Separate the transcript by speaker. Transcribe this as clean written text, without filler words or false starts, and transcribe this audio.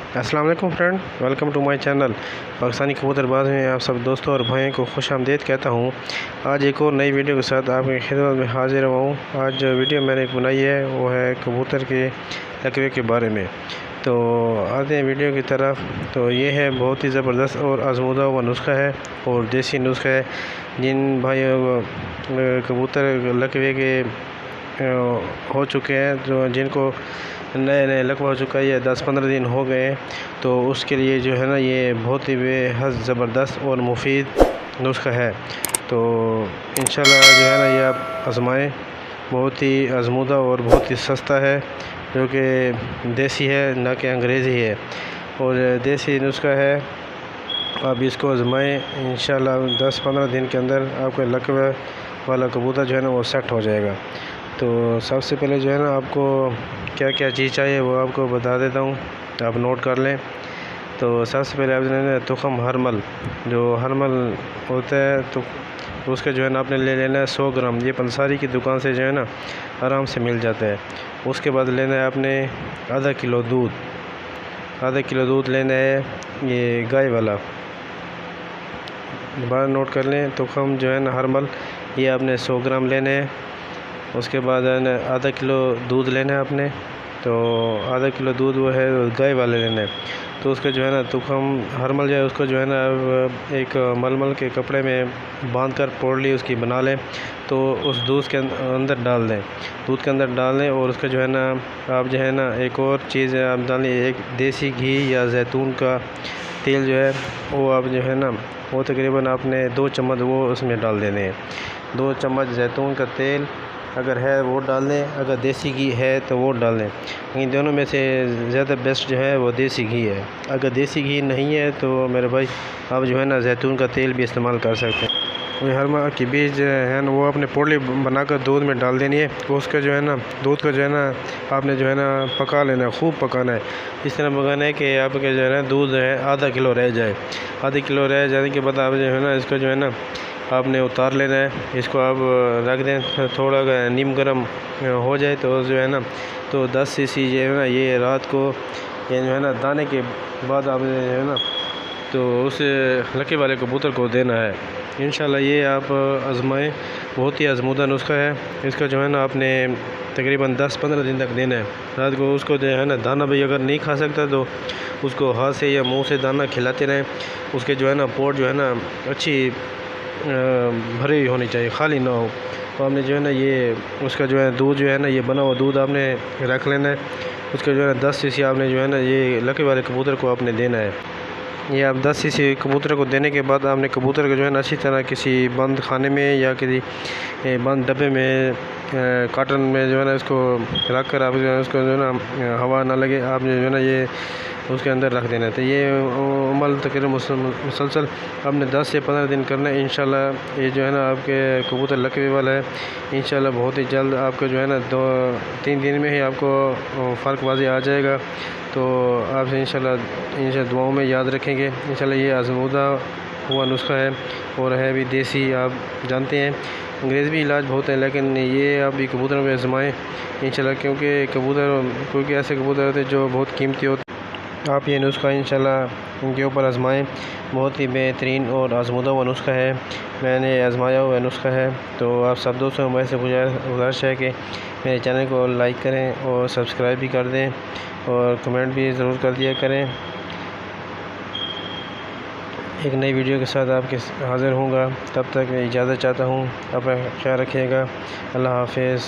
Speaker 1: अस्सलाम वालेकुम friend, welcome to my channel Pakistani कबूतरबाज में आप सब दोस्तों और भाइयों को खुश आमदीद कहता हूँ। आज एक और नई वीडियो के साथ आपकी खिदमत में हाजिर हुआ हूँ। आज जो वीडियो मैंने बनाई है वो है कबूतर के लकवे के बारे में। तो आते हैं वीडियो की तरफ। तो ये है बहुत ही ज़बरदस्त और आजमूदा हुआ नुस्खा है और देसी नुस्खा है। जिन भाइयों कबूतर लकवे के हो चुके हैं, जो जिनको नए नए लकवा हो चुका है, ये 10-15 दिन हो गए, तो उसके लिए जो है ना ये बहुत ही बेहद ज़बरदस्त और मुफीद नुस्खा है। तो इंशाल्लाह जो है ना ये आप आजमाएँ। बहुत ही आजमूदा और बहुत ही सस्ता है, जो कि देसी है ना कि अंग्रेज़ी है, और देसी नुस्खा है। आप इसको आजमाएँ, इंशाल्लाह 10-15 दिन के अंदर आपका लकवा वाला कबूतर जो है ना वो सेट हो जाएगा। तो सबसे पहले जो है ना आपको क्या क्या चीज़ चाहिए वो आपको बता देता हूँ, आप नोट कर लें। तो सबसे पहले आपने तुखम हरमल, जो हरमल होता है तो उसका जो है ना आपने ले लेना है 100 ग्राम। ये पंसारी की दुकान से जो है ना आराम से मिल जाता है। उसके बाद लेना है आपने आधा किलो दूध लेना है, ये गाय वाला। दोबारा नोट कर लें, तुखम जो है ना हरमल ये आपने 100 ग्राम लेने हैं। उसके बाद है ना आधा किलो दूध लेना है आपने। तो आधा किलो दूध वो है गाय वाले लेना है। तो उसका जो है ना तुखम हरमल जो है उसको जो है ना एक मलमल के कपड़े में बांध कर पोटली उसकी बना लें। तो उस दूध के अंदर डाल दें, दूध के अंदर डाल दें। और उसका जो है ना आप जो है ना एक और चीज़ है आप डालें, एक देसी घी या जैतून का तेल जो है वो आप जो है ना वो तकरीबन आपने 2 चम्मच वो उसमें डाल देने हैं। 2 चम्मच जैतून का तेल अगर है वो डाल दें, अगर देसी घी है तो वो डाल दें। इन दोनों में से ज़्यादा बेस्ट जो है वो देसी घी है। अगर देसी घी नहीं है तो मेरे भाई आप जो है ना जैतून का तेल भी इस्तेमाल कर सकते हैं। वही हरमा की बीज है ना वो अपने पोटली बनाकर दूध में डाल देनी है। उसका जो है ना दूध को जो है ना आपने जो है ना पका लेना है, खूब पकाना है। इस तरह पकाना है कि आपके जो है ना दूध है आधा किलो रह जाए। आधा किलो रह जाने के बाद आप जो है ना इसको जो है ना आपने उतार लेना है। इसको आप रख दें, थोड़ा नीम गर्म हो जाए तो जो है ना तो 10 सीसी जो है ना ये रात को ये जो है ना दाने के बाद आपने जो है ना तो उस लके वाले कबूतर को देना है। इंशाल्लाह ये आप आजमाएँ, बहुत ही आजमूदा नुस्खा है। इसका जो है ना आपने तकरीबन 10-15 दिन तक देना है। रात को उसको जो है ना दाना भी अगर नहीं खा सकता तो उसको हाथ से या मुँह से दाना खिलाते रहें। उसके जो है ना पोट जो है ना अच्छी भरी हुई होनी चाहिए, खाली ना हो। तो आपने जो है ना ये उसका जो है दूध जो है ना ये बना हुआ दूध आपने रख लेना है। उसका जो है ना 10 सीसी आपने जो है ना ये लके वाले कबूतर को आपने देना है। ये आप 10 सीसी कबूतर को देने के बाद आपने कबूतर को जो है ना अच्छी तरह किसी बंद खाने में या किसी बंद डब्बे में काटन में जो है ना इसको रख कर आप जो है उसको जो है ना हवा ना लगे, आपने जो है ना ये उसके अंदर रख देना है। तो ये अमल तकरीबन मुसलसल आपने 10 से 15 दिन करना है। इंशाल्लाह ये जो है ना आपके कबूतर लकवे वाला है। इंशाल्लाह बहुत ही जल्द आपको जो है ना 2-3 दिन में ही आपको फ़र्क वाज़ेह आ जाएगा। तो आपसे इंशाल्लाह दुआओं में याद रखेंगे। इंशाल्लाह ये आजमूदा हुआ नुस्खा है और है भी देसी। आप जानते हैं अंग्रेज़ भी इलाज बहुत है, लेकिन ये आप भी कबूतर में आजमाएँ इंशाल्लाह, क्योंकि ऐसे कबूतर होते हैं जो बहुत कीमती होते हैं। आप ये नुस्खा इंशाल्लाह उनके ऊपर आजमाएँ। बहुत ही बेहतरीन और आजमूदा हुआ नुस्खा है, मैंने आजमाया हुआ नुस्खा है। तो आप सब दोस्तों में से गुजारिश है कि मेरे चैनल को लाइक करें और सब्सक्राइब भी कर दें और कमेंट भी ज़रूर कर दिया करें। एक नई वीडियो के साथ आपके हाज़िर होऊंगा, तब तक इजाज़त चाहता हूँ। अपना ख्याल रखिएगा। अल्लाह हाफ़िज़।